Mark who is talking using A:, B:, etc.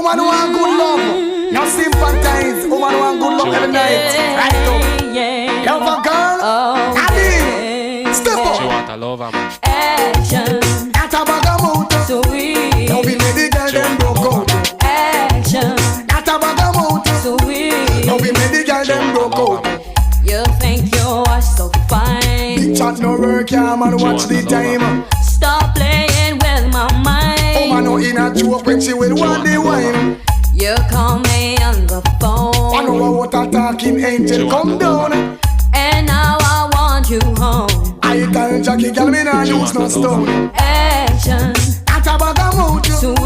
A: Woman want good love. Now sympathize. Woman want good love every night. Right up. Love a girl. Adi. Step up.
B: She want a lover, man.
C: Action.
A: At a bag of motor.
C: Sweet.
A: Now we made the girl them broke out.
C: Action.
A: At a bag of motor.
C: Sweet.
A: Now we made the girl them broke out.
C: You think you are so fine.
A: Big chat no work, yeah, man, watch the time.
C: Stop playing with my mind.
A: Oh, man, no in a joke when she will want the wine.
C: You call me on the phone.
A: I know what a talking angel come down.
C: And now I want you home.
A: I tell Jackie, girl, me nah use no stone.
C: Action.
A: At a bag of motor.
C: Sweet.